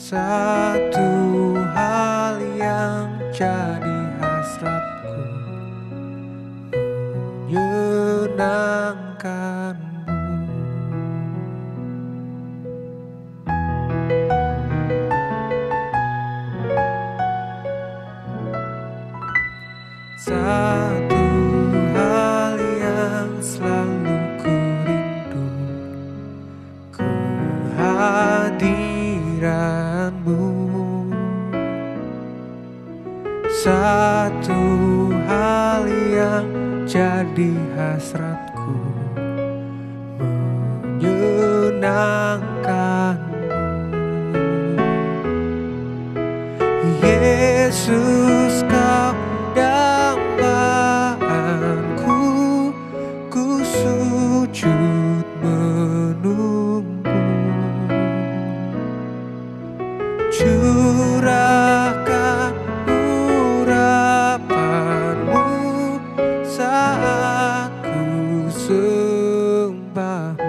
Satu hal yang jadi hasratku, menyenangkanmu. Satu hal yang selalu ku rindu, kehadiranmu. Satu hal yang jadi hasratku, menyenangkanmu. Yesus, kau dambaan,ku sujud menunggu. Curahkan urapanmu saat ku sembahmu.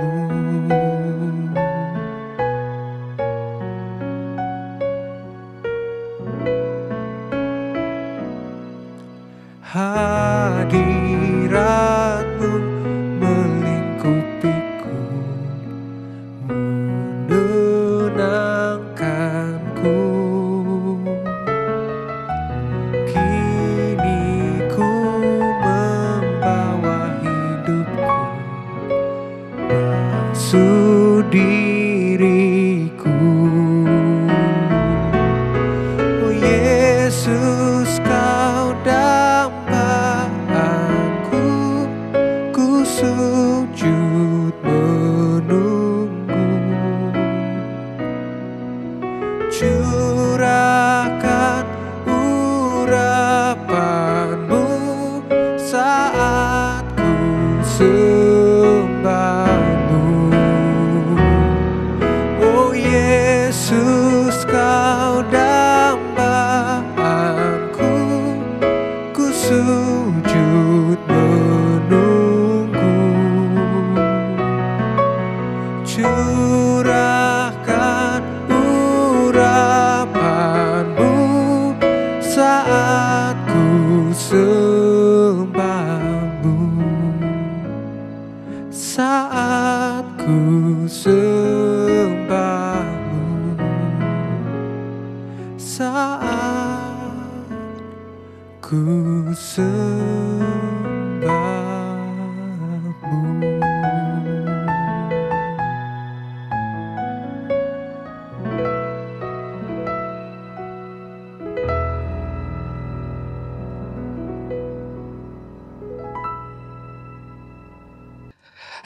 Hadiratmu melingkupiku, menenangkanku. Kini ku membawa hidupku, basuh diriku. Oh Yesus, kau dambaan,ku sujud menunggu. Curahkan urapanmu saat ku sembahmu. Oh Yesus, kau dambaan,ku sujud menunggu. Curahkan urapanmu saat ku sembahmu. Saat ku sembahmu. Saat ku sembahmu.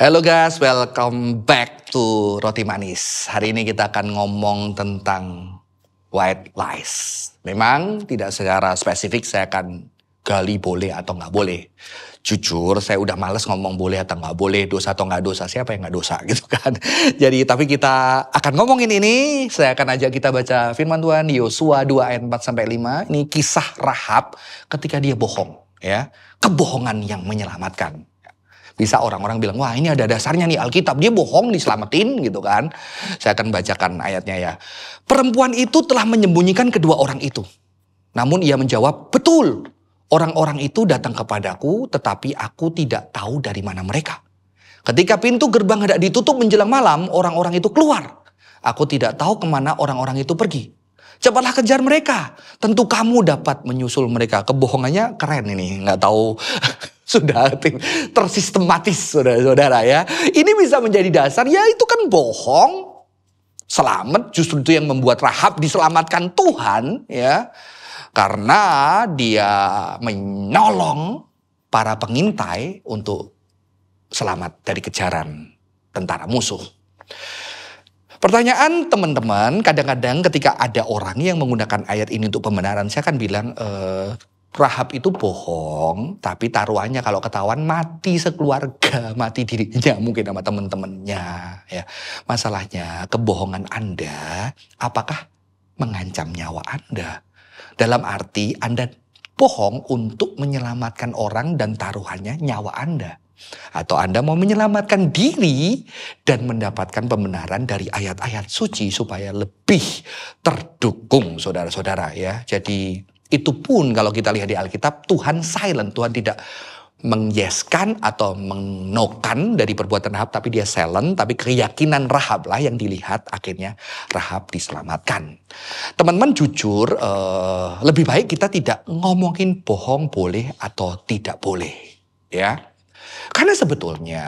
Halo guys, welcome back to Roti Manis. Hari ini kita akan ngomong tentang white lies. Memang tidak secara spesifik saya akan gali boleh atau nggak boleh. Jujur, saya udah males ngomong boleh atau nggak boleh, dosa atau nggak dosa, siapa yang nggak dosa gitu kan. Jadi tapi kita akan ngomongin ini. Saya akan ajak kita baca firman Tuhan Yosua 2 ayat 4-5. Ini kisah Rahab ketika dia bohong, ya, kebohongan yang menyelamatkan. Bisa orang-orang bilang, wah ini ada dasarnya nih Alkitab, dia bohong diselamatin gitu kan. Saya akan bacakan ayatnya ya. Perempuan itu telah menyembunyikan kedua orang itu. Namun ia menjawab, betul, orang-orang itu datang kepadaku tetapi aku tidak tahu dari mana mereka. Ketika pintu gerbang hendak ditutup menjelang malam, orang-orang itu keluar. Aku tidak tahu kemana orang-orang itu pergi. Cepatlah kejar mereka, tentu kamu dapat menyusul mereka. Kebohongannya keren ini, nggak tahu sudah tersistematis saudara-saudara ya. Ini bisa menjadi dasar, ya itu kan bohong. Selamat, justru itu yang membuat Rahab diselamatkan Tuhan ya. Karena dia menolong para pengintai untuk selamat dari kejaran tentara musuh. Pertanyaan teman-teman, kadang-kadang ketika ada orang yang menggunakan ayat ini untuk pembenaran, saya akan bilang, Rahab itu bohong, tapi taruhannya kalau ketahuan mati sekeluarga, mati dirinya mungkin sama teman-temannya. Ya. Masalahnya kebohongan Anda, apakah mengancam nyawa Anda? Dalam arti Anda bohong untuk menyelamatkan orang dan taruhannya nyawa Anda. Atau Anda mau menyelamatkan diri dan mendapatkan pembenaran dari ayat-ayat suci supaya lebih terdukung saudara-saudara ya. Jadi itu pun kalau kita lihat di Alkitab, Tuhan silent, Tuhan tidak mengyeskan atau mengnokan dari perbuatan Rahab, tapi dia silent, tapi keyakinan Rahab lah yang dilihat, akhirnya Rahab diselamatkan. Teman-teman jujur, lebih baik kita tidak ngomongin bohong boleh atau tidak boleh, ya. Karena sebetulnya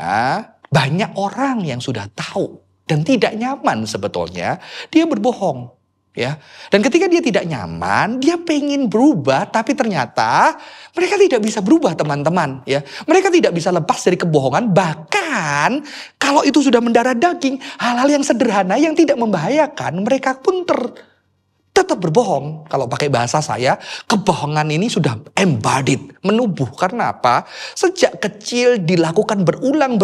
banyak orang yang sudah tahu dan tidak nyaman sebetulnya dia berbohong. Ya, dan ketika dia tidak nyaman, dia pengen berubah, tapi ternyata mereka tidak bisa berubah, teman-teman. Ya, mereka tidak bisa lepas dari kebohongan. Bahkan kalau itu sudah mendarah daging, hal-hal yang sederhana yang tidak membahayakan, mereka pun tetap berbohong. Kalau pakai bahasa saya, kebohongan ini sudah embodied, menubuh. Karena apa? Sejak kecil dilakukan berulang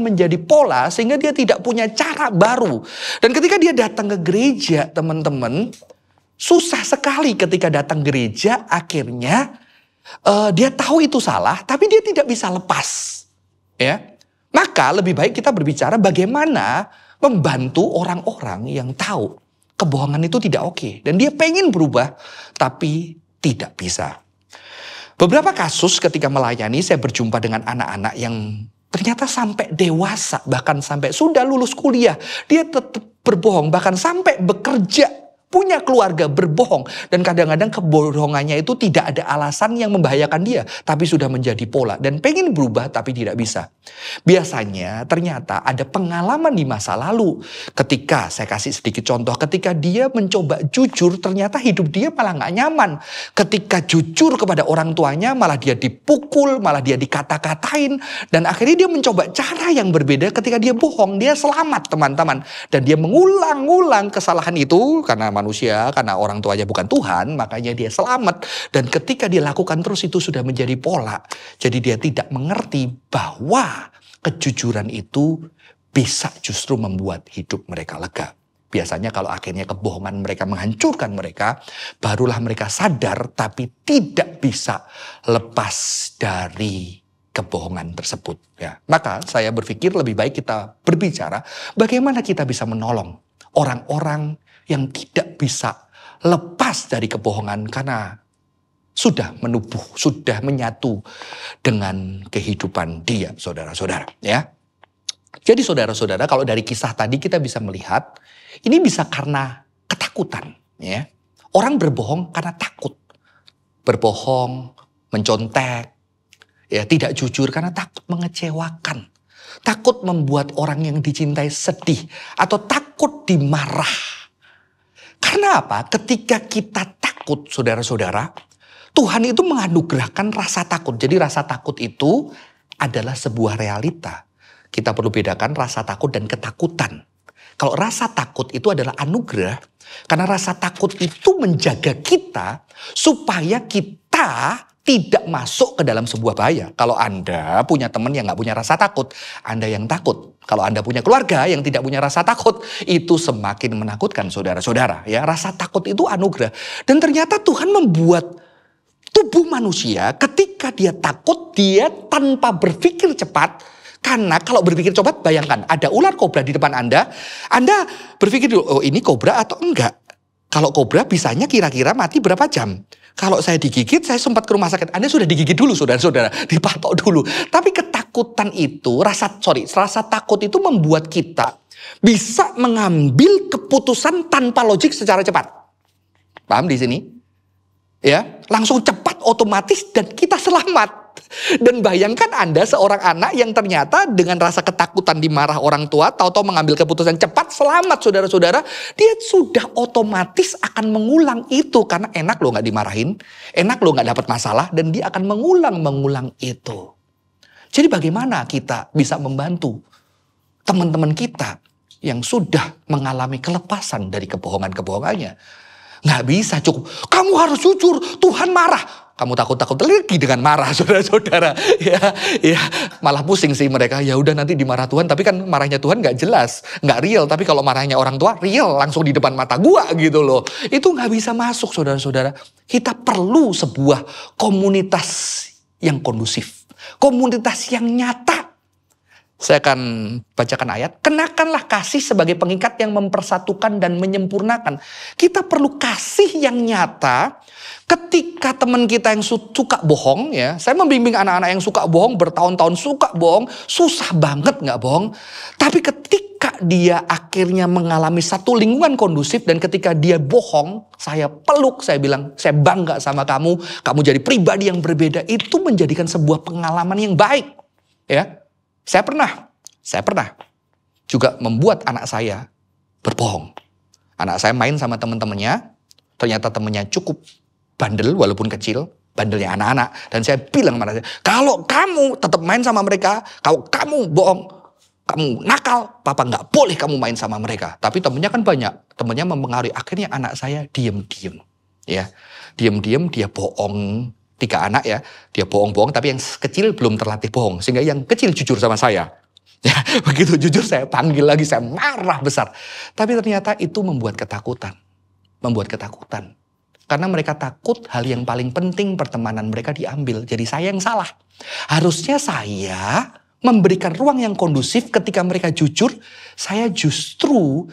menjadi pola sehingga dia tidak punya cara baru. Dan ketika dia datang ke gereja, teman-teman, susah sekali ketika datang gereja, akhirnya dia tahu itu salah, tapi dia tidak bisa lepas. Ya, maka lebih baik kita berbicara bagaimana membantu orang-orang yang tahu kebohongan itu tidak oke. Dan dia pengen berubah, tapi tidak bisa. Beberapa kasus ketika melayani, saya berjumpa dengan anak-anak yang ternyata sampai dewasa, bahkan sampai sudah lulus kuliah, dia tetap berbohong, bahkan sampai bekerja, punya keluarga, berbohong. Dan kadang-kadang kebohongannya itu tidak ada alasan yang membahayakan dia, tapi sudah menjadi pola. Dan pengen berubah tapi tidak bisa. Biasanya ternyata ada pengalaman di masa lalu. Ketika, saya kasih sedikit contoh, ketika dia mencoba jujur, ternyata hidup dia malah gak nyaman. Ketika jujur kepada orang tuanya, malah dia dipukul, malah dia dikata-katain. Dan akhirnya dia mencoba cara yang berbeda. Ketika dia bohong, dia selamat, teman-teman. Dan dia mengulang-ulang kesalahan itu karena manusia, karena orang tuanya bukan Tuhan, makanya dia selamat. Dan ketika dia lakukan terus, itu sudah menjadi pola. Jadi dia tidak mengerti bahwa kejujuran itu bisa justru membuat hidup mereka lega. Biasanya kalau akhirnya kebohongan mereka menghancurkan mereka, barulah mereka sadar tapi tidak bisa lepas dari kebohongan tersebut. Ya, maka saya berpikir lebih baik kita berbicara bagaimana kita bisa menolong orang-orang yang tidak bisa lepas dari kebohongan karena sudah menubuh, sudah menyatu dengan kehidupan dia, saudara-saudara. Ya, jadi saudara-saudara, kalau dari kisah tadi kita bisa melihat ini bisa karena ketakutan. Ya, orang berbohong karena takut, berbohong, mencontek, ya tidak jujur karena takut mengecewakan, takut membuat orang yang dicintai sedih atau takut dimarah. Karena apa? Ketika kita takut, saudara-saudara, Tuhan itu menganugerahkan rasa takut. Jadi rasa takut itu adalah sebuah realita. Kita perlu bedakan rasa takut dan ketakutan. Kalau rasa takut itu adalah anugerah, karena rasa takut itu menjaga kita supaya kita tidak masuk ke dalam sebuah bahaya. Kalau Anda punya teman yang gak punya rasa takut, Anda yang takut. Kalau Anda punya keluarga yang tidak punya rasa takut, itu semakin menakutkan, saudara-saudara. Ya, rasa takut itu anugerah. Dan ternyata Tuhan membuat tubuh manusia ketika dia takut, dia tanpa berpikir cepat. Karena kalau berpikir cepat, bayangkan ada ular kobra di depan Anda berpikir dulu, oh ini kobra atau enggak? Kalau kobra bisanya kira-kira mati berapa jam? Kalau saya digigit, saya sempat ke rumah sakit. Anda sudah digigit dulu, saudara-saudara. Dipatok dulu. Tapi ketakutan itu, rasa takut itu membuat kita bisa mengambil keputusan tanpa logik secara cepat. Paham di sini? Ya, langsung cepat, otomatis, dan kita selamat. Dan bayangkan Anda seorang anak yang ternyata dengan rasa ketakutan dimarah orang tua, tahu-tahu mengambil keputusan cepat, selamat saudara-saudara. Dia sudah otomatis akan mengulang itu. Karena enak loh gak dimarahin, enak loh gak dapat masalah, dan dia akan mengulang itu. Jadi bagaimana kita bisa membantu teman-teman kita yang sudah mengalami kelepasan dari kebohongan-kebohongannya? Gak bisa cukup, kamu harus jujur, Tuhan marah. Kamu takut-takut lagi dengan marah, saudara-saudara. Ya, malah pusing sih mereka. Ya udah nanti dimarah Tuhan, tapi kan marahnya Tuhan nggak jelas, nggak real. Tapi kalau marahnya orang tua, real, langsung di depan mata gua gitu loh. Itu nggak bisa masuk, saudara-saudara. Kita perlu sebuah komunitas yang kondusif. Komunitas yang nyata. Saya akan bacakan ayat. Kenakanlah kasih sebagai pengikat yang mempersatukan dan menyempurnakan. Kita perlu kasih yang nyata ketika teman kita yang suka bohong. Ya, saya membimbing anak-anak yang suka bohong bertahun-tahun suka bohong. Susah banget gak bohong. Tapi ketika dia akhirnya mengalami satu lingkungan kondusif dan ketika dia bohong, saya peluk, saya bilang saya bangga sama kamu. Kamu jadi pribadi yang berbeda. Itu menjadikan sebuah pengalaman yang baik. Ya. Saya pernah juga membuat anak saya berbohong. Anak saya main sama teman-temannya, ternyata temannya cukup bandel walaupun kecil, bandelnya anak-anak. Dan saya bilang sama saya, kalau kamu tetap main sama mereka, kalau kamu bohong, kamu nakal, papa nggak boleh kamu main sama mereka. Tapi temennya kan banyak, temennya mempengaruhi. Akhirnya anak saya diem-diem, ya, diem-diem dia bohong. 3 anak ya, dia bohong-bohong, tapi yang kecil belum terlatih bohong. Sehingga yang kecil jujur sama saya. Ya, begitu jujur saya panggil lagi, saya marah besar. Tapi ternyata itu membuat ketakutan. Karena mereka takut hal yang paling penting pertemanan mereka diambil. Jadi saya yang salah. Harusnya saya memberikan ruang yang kondusif ketika mereka jujur. Saya justru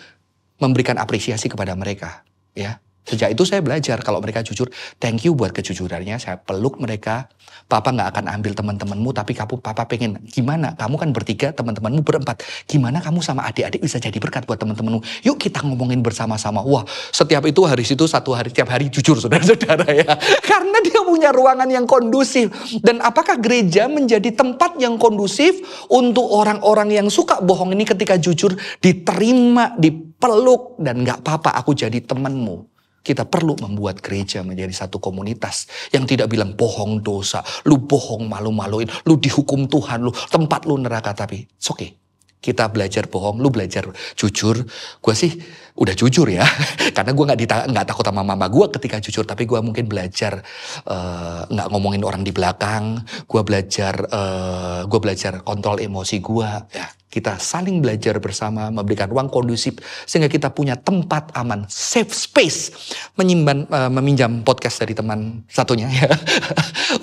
memberikan apresiasi kepada mereka. Ya. Sejak itu saya belajar kalau mereka jujur, thank you buat kejujurannya. Saya peluk mereka. Papa gak akan ambil teman-temanmu, tapi papa pengen gimana? Kamu kan bertiga, teman-temanmu berempat. Gimana kamu sama adik-adik bisa jadi berkat buat teman-temanmu? Yuk kita ngomongin bersama-sama. Wah, setiap itu hari situ tiap hari jujur saudara-saudara ya. Karena dia punya ruangan yang kondusif. Dan apakah gereja menjadi tempat yang kondusif untuk orang-orang yang suka bohong ini ketika jujur diterima, dipeluk dan gak apa-apa aku jadi temanmu. Kita perlu membuat gereja menjadi satu komunitas yang tidak bilang bohong dosa, lu bohong malu-maluin, lu dihukum Tuhan, lu tempat lu neraka. Tapi it's okay. Kita belajar bohong, lu belajar jujur. Gue sih udah jujur ya, karena gue nggak takut sama mama gue ketika jujur. Tapi gue mungkin belajar nggak ngomongin orang di belakang. Gue belajar kontrol emosi gue. Ya, kita saling belajar bersama, memberikan ruang kondusif sehingga kita punya tempat aman, safe space, meminjam podcast dari teman satunya ya,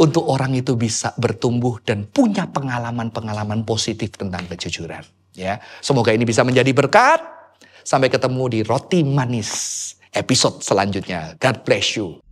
untuk orang itu bisa bertumbuh dan punya pengalaman-pengalaman positif tentang kejujuran. Ya, semoga ini bisa menjadi berkat. Sampai ketemu di Roti Manis episode selanjutnya. God bless you.